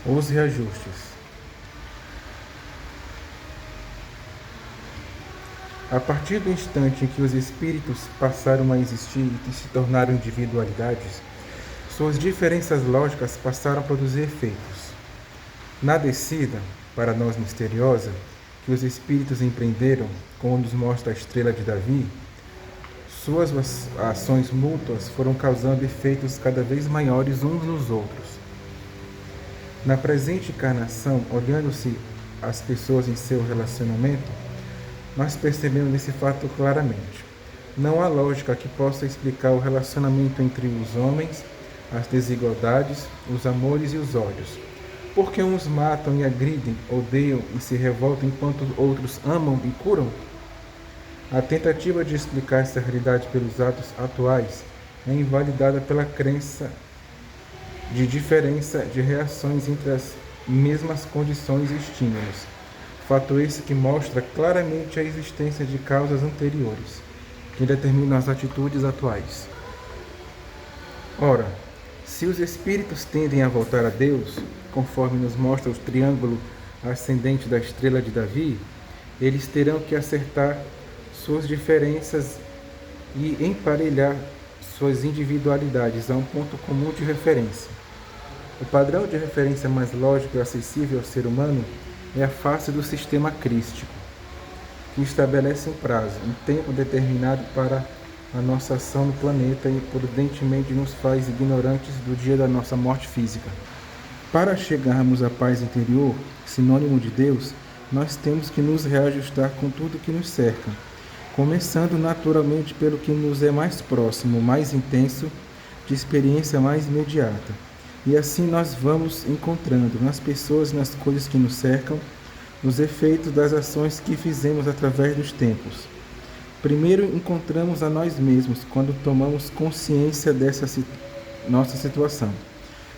Os reajustes. A partir do instante em que os espíritos passaram a existir e se tornaram individualidades, suas diferenças lógicas passaram a produzir efeitos. Na descida, para nós misteriosa, que os espíritos empreenderam, como nos mostra a estrela de Davi, suas ações mútuas foram causando efeitos cada vez maiores uns nos outros. Na presente encarnação, olhando-se as pessoas em seu relacionamento, nós percebemos esse fato claramente. Não há lógica que possa explicar o relacionamento entre os homens, as desigualdades, os amores e os ódios. Porque uns matam e agridem, odeiam e se revoltam enquanto outros amam e curam? A tentativa de explicar essa realidade pelos atos atuais é invalidada pela crença de diferença de reações entre as mesmas condições e estímulos. Fato esse que mostra claramente a existência de causas anteriores, que determinam as atitudes atuais. Ora, se os espíritos tendem a voltar a Deus, conforme nos mostra o triângulo ascendente da estrela de Davi, eles terão que acertar suas diferenças e emparelhar suas individualidades a um ponto comum de referência. O padrão de referência mais lógico e acessível ao ser humano é a face do sistema crístico, que estabelece um prazo, um tempo determinado para a nossa ação no planeta e prudentemente nos faz ignorantes do dia da nossa morte física. Para chegarmos à paz interior, sinônimo de Deus, nós temos que nos reajustar com tudo que nos cerca, começando naturalmente pelo que nos é mais próximo, mais intenso, de experiência mais imediata. E assim nós vamos encontrando nas pessoas e nas coisas que nos cercam os efeitos das ações que fizemos através dos tempos. Primeiro encontramos a nós mesmos quando tomamos consciência dessa nossa situação.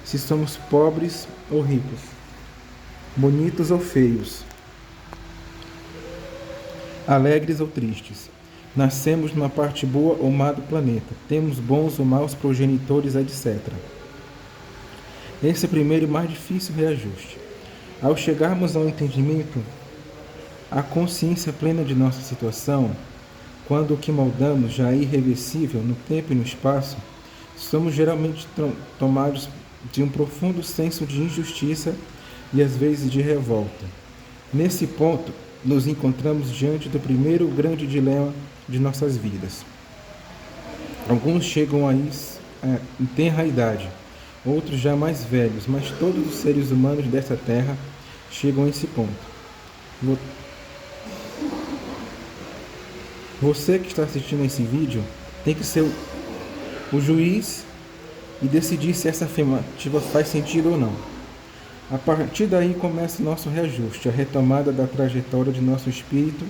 Se somos pobres ou ricos, bonitos ou feios, alegres ou tristes, nascemos numa parte boa ou má do planeta, temos bons ou maus progenitores, etc. Esse é o primeiro e mais difícil reajuste. Ao chegarmos ao entendimento, à consciência plena de nossa situação, quando o que moldamos já é irreversível no tempo e no espaço, somos geralmente tomados de um profundo senso de injustiça e às vezes de revolta. Nesse ponto, nos encontramos diante do primeiro grande dilema de nossas vidas. Alguns chegam a isso em tenra idade, outros já mais velhos, mas todos os seres humanos dessa terra chegam a esse ponto. Você que está assistindo esse vídeo tem que ser o juiz e decidir se essa afirmativa faz sentido ou não. A partir daí começa o nosso reajuste, a retomada da trajetória de nosso espírito,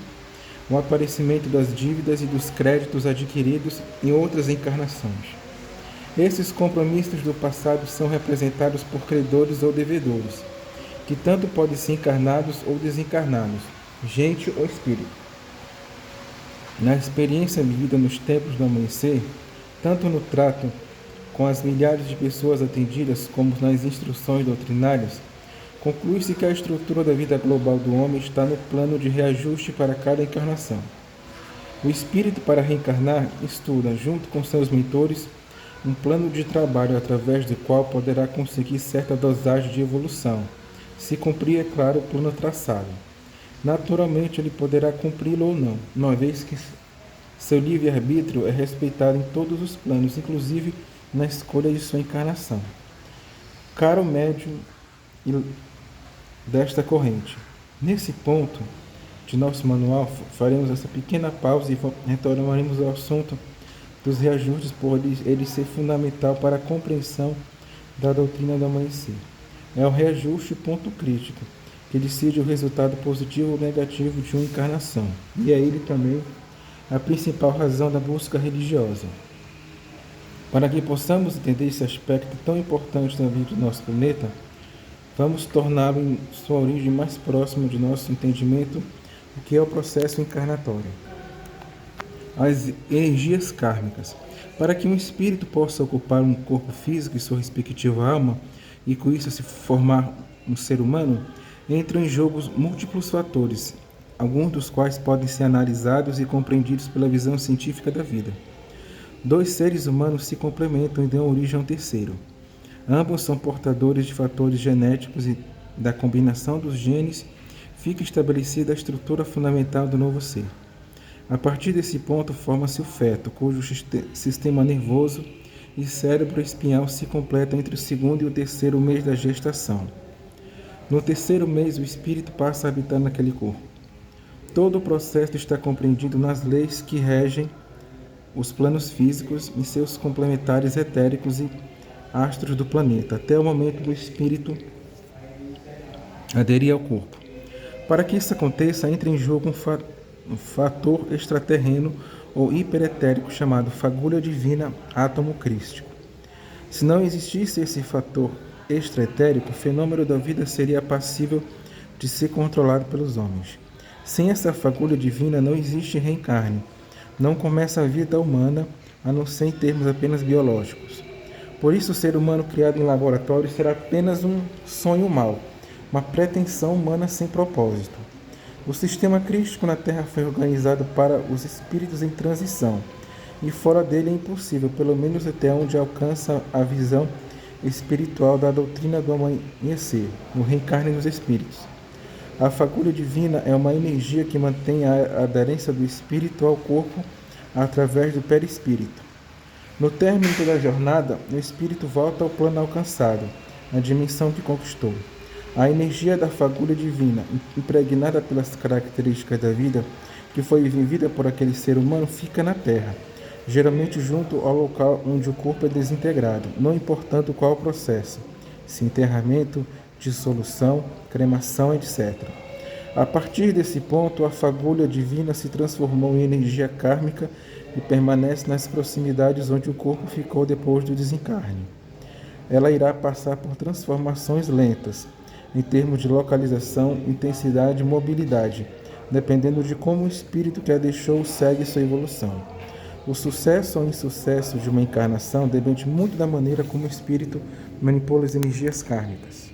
o aparecimento das dívidas e dos créditos adquiridos em outras encarnações. Esses compromissos do passado são representados por credores ou devedores, que tanto podem ser encarnados ou desencarnados, gente ou espírito. Na experiência vivida nos tempos do amanhecer, tanto no trato com as milhares de pessoas atendidas como nas instruções doutrinárias, conclui-se que a estrutura da vida global do homem está no plano de reajuste para cada encarnação. O espírito, para reencarnar, estuda, junto com seus mentores, um plano de trabalho através do qual poderá conseguir certa dosagem de evolução, se cumprir, é claro, o plano traçado. Naturalmente, ele poderá cumpri-lo ou não, uma vez que seu livre-arbítrio é respeitado em todos os planos, inclusive na escolha de sua encarnação. Caro médium desta corrente, nesse ponto de nosso manual, faremos essa pequena pausa e retornaremos ao assunto dos reajustes, por ele ser fundamental para a compreensão da doutrina do amanhecer. É o reajuste ponto crítico, que decide o resultado positivo ou negativo de uma encarnação, e é ele também a principal razão da busca religiosa. Para que possamos entender esse aspecto tão importante na vida do nosso planeta, vamos torná-lo em sua origem mais próximo de nosso entendimento, o que é o processo encarnatório. As energias kármicas. Para que um espírito possa ocupar um corpo físico e sua respectiva alma, e com isso se formar um ser humano, entram em jogo múltiplos fatores, alguns dos quais podem ser analisados e compreendidos pela visão científica da vida. Dois seres humanos se complementam e dão origem a um terceiro. Ambos são portadores de fatores genéticos e da combinação dos genes fica estabelecida a estrutura fundamental do novo ser. A partir desse ponto forma-se o feto, cujo sistema nervoso e cérebro espinhal se completam entre o segundo e o terceiro mês da gestação. No terceiro mês, o espírito passa a habitar naquele corpo. Todo o processo está compreendido nas leis que regem os planos físicos e seus complementares etéricos e astros do planeta, até o momento do espírito aderir ao corpo. Para que isso aconteça, entra em jogo um fator extraterreno ou hiperetérico chamado fagulha divina átomo crístico. Se não existisse esse fator extraetérico, o fenômeno da vida seria passível de ser controlado pelos homens. Sem essa fagulha divina não existe reencarne. Não começa a vida humana, a não ser em termos apenas biológicos. Por isso, o ser humano criado em laboratório será apenas um sonho mau, uma pretensão humana sem propósito. O sistema crístico na Terra foi organizado para os espíritos em transição, e fora dele é impossível, pelo menos até onde alcança a visão espiritual da doutrina do amanhecer, o reencarne dos espíritos. A fagulha divina é uma energia que mantém a aderência do espírito ao corpo através do perispírito. No término da jornada, o espírito volta ao plano alcançado, a dimensão que conquistou. A energia da fagulha divina, impregnada pelas características da vida que foi vivida por aquele ser humano, fica na Terra, geralmente junto ao local onde o corpo é desintegrado, não importando qual o processo, se enterramento, dissolução, cremação, etc. A partir desse ponto, a fagulha divina se transformou em energia kármica e permanece nas proximidades onde o corpo ficou depois do desencarne. Ela irá passar por transformações lentas, em termos de localização, intensidade e mobilidade, dependendo de como o espírito que a deixou segue sua evolução. O sucesso ou insucesso de uma encarnação depende muito da maneira como o espírito manipula as energias kármicas.